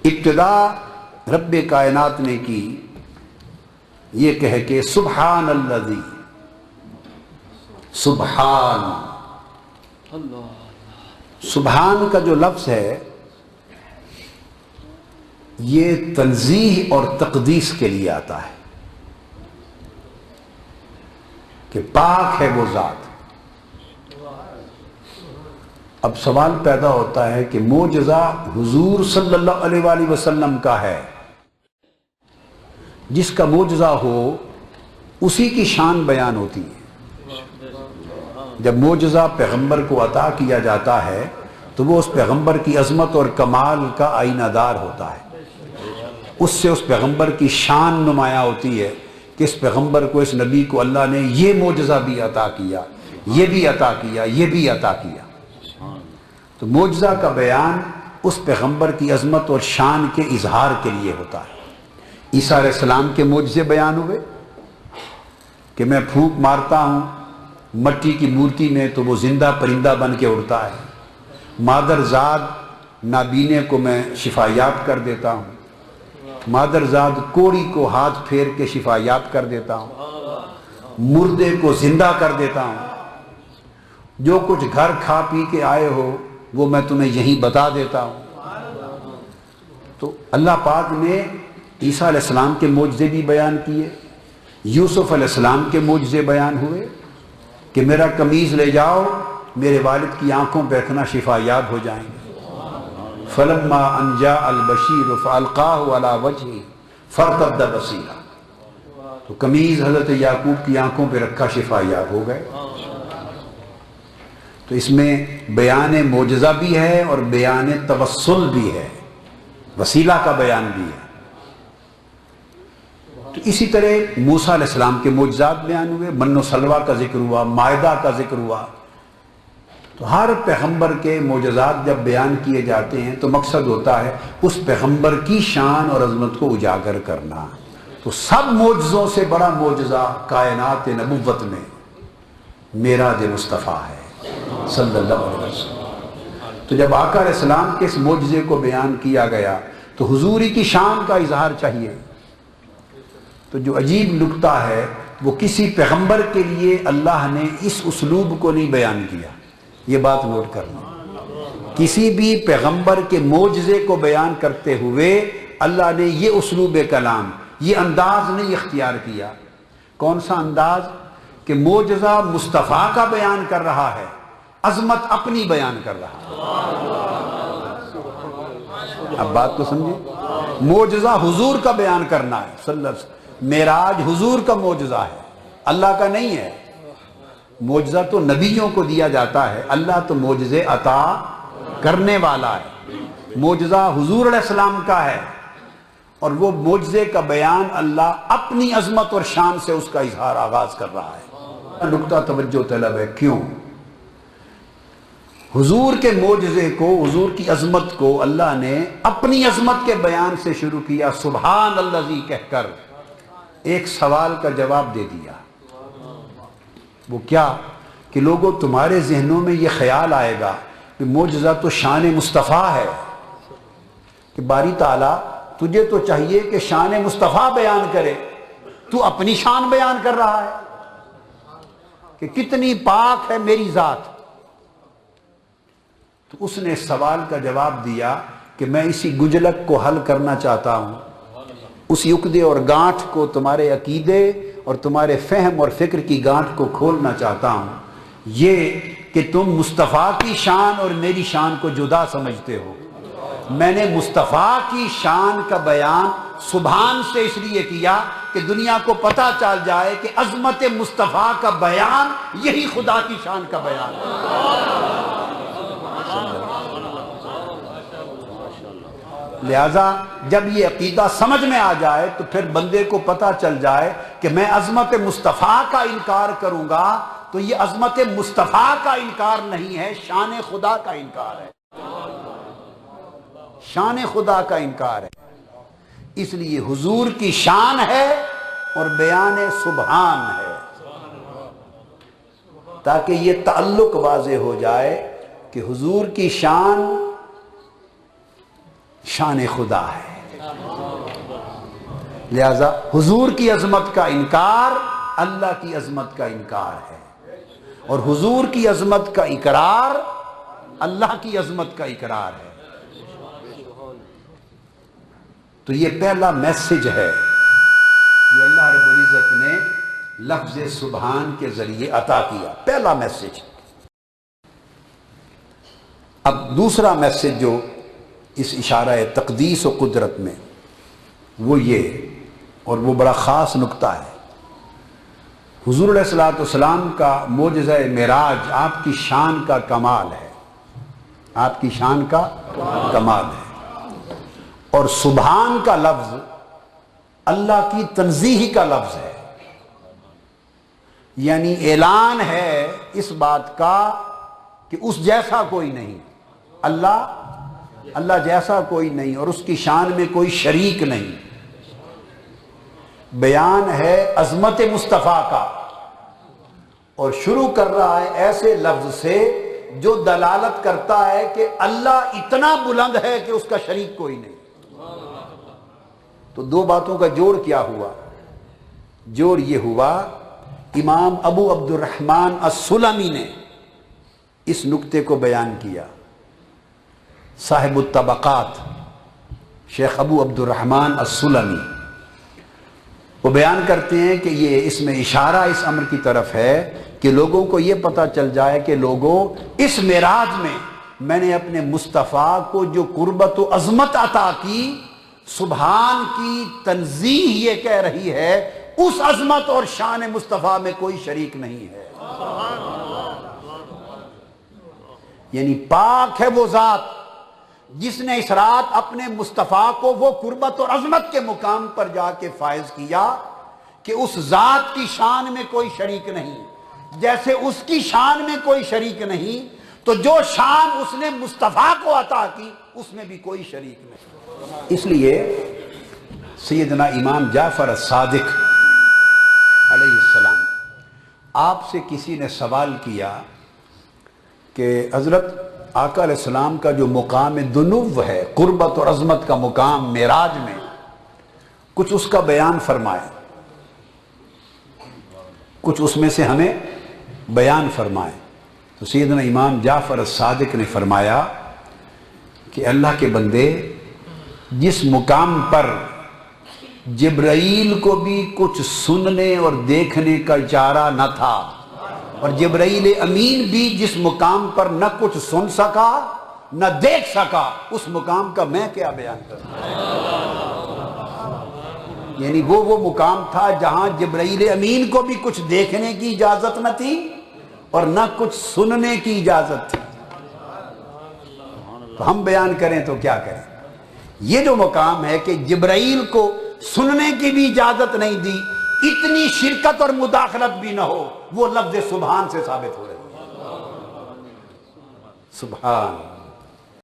ابتدا رب کائنات نے کی یہ کہہ کے سبحان الذی، سبحان، سبحان کا جو لفظ ہے یہ تنزیہ اور تقدیس کے لیے آتا ہے کہ پاک ہے وہ ذات۔ اب سوال پیدا ہوتا ہے کہ معجزہ حضور صلی اللہ علیہ وآلہ وسلم کا ہے، جس کا معجزہ ہو اسی کی شان بیان ہوتی ہے۔ جب معجزہ پیغمبر کو عطا کیا جاتا ہے تو وہ اس پیغمبر کی عظمت اور کمال کا آئینہ دار ہوتا ہے، اس سے اس پیغمبر کی شان نمایاں ہوتی ہے کہ اس پیغمبر کو، اس نبی کو اللہ نے یہ معجزہ بھی عطا کیا، یہ بھی عطا کیا، یہ بھی عطا کیا۔ تو معجزہ کا بیان اس پیغمبر کی عظمت اور شان کے اظہار کے لیے ہوتا ہے۔ عیسیٰ علیہ السلام کے معجزے بیان ہوئے کہ میں پھونک مارتا ہوں مٹی کی مورتی میں تو وہ زندہ پرندہ بن کے اڑتا ہے، مادر زاد نابینے کو میں شفا یاب کر دیتا ہوں، مادر زاد کوڑی کو ہاتھ پھیر کے شفا یاب کر دیتا ہوں، مردے کو زندہ کر دیتا ہوں، جو کچھ گھر کھا پی کے آئے ہو وہ میں تمہیں یہیں بتا دیتا ہوں۔ تو اللہ پاک نے عیسیٰ علیہ السلام کے معجزے بھی بیان کیے، یوسف علیہ السلام کے معجزے بیان ہوئے کہ میرا قمیض لے جاؤ، میرے والد کی آنکھوں پہ رکھنا، شفا یاب ہو جائیں گے۔ فلما ان جاء البشیر فالقاہ علی وجہہ فارتد بصیرا، تو قمیض حضرت یعقوب کی آنکھوں پہ رکھا، شفا یاب ہو گئے۔ تو اس میں بیان معجزہ بھی ہے اور بیان توسل بھی ہے، وسیلہ کا بیان بھی ہے۔ تو اسی طرح موسیٰ علیہ السلام کے معجزات بیان ہوئے، من و سلوہ کا ذکر ہوا، مائدہ کا ذکر ہوا۔ تو ہر پیغمبر کے معجزات جب بیان کیے جاتے ہیں تو مقصد ہوتا ہے اس پیغمبر کی شان اور عظمت کو اجاگر کرنا۔ تو سب معجزوں سے بڑا معجزہ کائنات نبوت میں معراج مصطفیٰ ہے صلی اللہ علیہ وسلم۔ تو جب آقا علیہ السلام کے اس معجزے کو بیان کیا گیا تو حضوری کی شان کا اظہار چاہیے۔ تو جو عجیب نکتہ ہے وہ کسی پیغمبر کے لیے اللہ نے اس اسلوب کو نہیں بیان کیا، یہ بات نوٹ کرنا۔ کسی بھی پیغمبر کے معجزے کو بیان کرتے ہوئے اللہ نے یہ اسلوب کلام، یہ انداز نہیں اختیار کیا۔ کون سا انداز؟ کہ معجزہ مصطفیٰ کا بیان کر رہا ہے، عظمت اپنی بیان کر رہا ہے۔ اب بات کو سمجھے، معجزہ حضور کا بیان کرنا ہے صلی اللہ علیہ وسلم۔ معراج حضور کا معجزہ ہے، اللہ کا نہیں ہے۔ معجزہ تو نبیوں کو دیا جاتا ہے، اللہ تو معجزے عطا کرنے والا ہے۔ معجزہ حضور علیہ السلام کا ہے اور وہ معجزے کا بیان اللہ اپنی عظمت اور شان سے اس کا اظہار آغاز کر رہا ہے۔ نکتہ توجہ طلب ہے، کیوں؟ حضور کے معجزے کو، حضور کی عظمت کو اللہ نے اپنی عظمت کے بیان سے شروع کیا، سبحان الذی کہہ کر ایک سوال کا جواب دے دیا۔ وہ کیا؟ کہ لوگوں تمہارے ذہنوں میں یہ خیال آئے گا کہ معجزہ تو شان مصطفیٰ ہے، کہ باری تعالیٰ تجھے تو چاہیے کہ شان مصطفیٰ بیان کرے، تو اپنی شان بیان کر رہا ہے کہ کتنی پاک ہے میری ذات۔ تو اس نے سوال کا جواب دیا کہ میں اسی گجلک کو حل کرنا چاہتا ہوں، اسی عقدے اور گانٹھ کو، تمہارے عقیدے اور تمہارے فہم اور فکر کی گانٹھ کو کھولنا چاہتا ہوں۔ یہ کہ تم مصطفیٰ کی شان اور میری شان کو جدا سمجھتے ہو، میں نے مصطفیٰ کی شان کا بیان سبحان سے اس لیے کیا کہ دنیا کو پتہ چل جائے کہ عظمت مصطفیٰ کا بیان یہی خدا کی شان کا بیان ہے۔ لہذا جب یہ عقیدہ سمجھ میں آ جائے تو پھر بندے کو پتہ چل جائے کہ میں عظمت مصطفیٰ کا انکار کروں گا تو یہ عظمت مصطفیٰ کا انکار نہیں ہے، شان خدا کا انکار ہے، شان خدا کا انکار ہے۔ اس لیے حضور کی شان ہے اور بیان سبحان ہے، تاکہ یہ تعلق واضح ہو جائے کہ حضور کی شان شان خدا ہے۔ لہذا حضور کی عظمت کا انکار اللہ کی عظمت کا انکار ہے، اور حضور کی عظمت کا اقرار اللہ کی عظمت کا اقرار ہے۔ تو یہ پہلا میسج ہے جو اللہ رب العزت نے لفظ سبحان کے ذریعے عطا کیا، پہلا میسج۔ اب دوسرا میسج جو اس اشارہ تقدیس و قدرت میں، وہ یہ، اور وہ بڑا خاص نقطہ ہے، حضور علیہ الصلوۃ والسلام کا معجزہ معراج آپ کی شان کا کمال ہے، آپ کی شان کا کمال ہے۔ اور سبحان کا لفظ اللہ کی تنزیہ کا لفظ ہے، یعنی اعلان ہے اس بات کا کہ اس جیسا کوئی نہیں، اللہ جیسا کوئی نہیں، اور اس کی شان میں کوئی شریک نہیں۔ بیان ہے عظمت مصطفیٰ کا، اور شروع کر رہا ہے ایسے لفظ سے جو دلالت کرتا ہے کہ اللہ اتنا بلند ہے کہ اس کا شریک کوئی نہیں۔ تو دو باتوں کا جوڑ کیا ہوا؟ جوڑ یہ ہوا، امام ابو عبد الرحمن السلمی نے اس نکتے کو بیان کیا، صاحب الطبقات شیخ ابو عبد الرحمن السلمی، وہ بیان کرتے ہیں کہ یہ اس میں اشارہ اس امر کی طرف ہے کہ لوگوں کو یہ پتہ چل جائے کہ لوگوں، اس معراج میں نے اپنے مصطفیٰ کو جو قربت و عظمت عطا کی، سبحان کی تنزیہ یہ کہہ رہی ہے اس عظمت اور شان مصطفیٰ میں کوئی شریک نہیں ہے، یعنی پاک ہے وہ ذات جس نے اس رات اپنے مصطفیٰ کو وہ قربت اور عظمت کے مقام پر جا کے فائز کیا کہ اس ذات کی شان میں کوئی شریک نہیں۔ جیسے اس کی شان میں کوئی شریک نہیں، تو جو شان اس نے مصطفیٰ کو عطا کی اس میں بھی کوئی شریک نہیں۔ اس لیے سیدنا امام جعفر الصادق علیہ السلام، آپ سے کسی نے سوال کیا کہ حضرت آقا علیہ السلام کا جو مقام دنو ہے، قربت اور عظمت کا مقام معراج میں، کچھ اس کا بیان فرمائے، کچھ اس میں سے ہمیں بیان فرمائے۔ تو سیدنا امام جعفر الصادق نے فرمایا کہ اللہ کے بندے، جس مقام پر جبرائیل کو بھی کچھ سننے اور دیکھنے کا چارہ نہ تھا، اور جبرائیل امین بھی جس مقام پر نہ کچھ سن سکا نہ دیکھ سکا، اس مقام کا میں کیا بیان کروں؟ یعنی وہ مقام تھا جہاں جبرائیل امین کو بھی کچھ دیکھنے کی اجازت نہ تھی اور نہ کچھ سننے کی اجازت تھی، تو ہم بیان کریں تو کیا کریں؟ یہ جو مقام ہے کہ جبرائیل کو سننے کی بھی اجازت نہیں دی، اتنی شرکت اور مداخلت بھی نہ ہو، وہ لفظ سبحان سے ثابت ہو رہی ہے۔ سبحان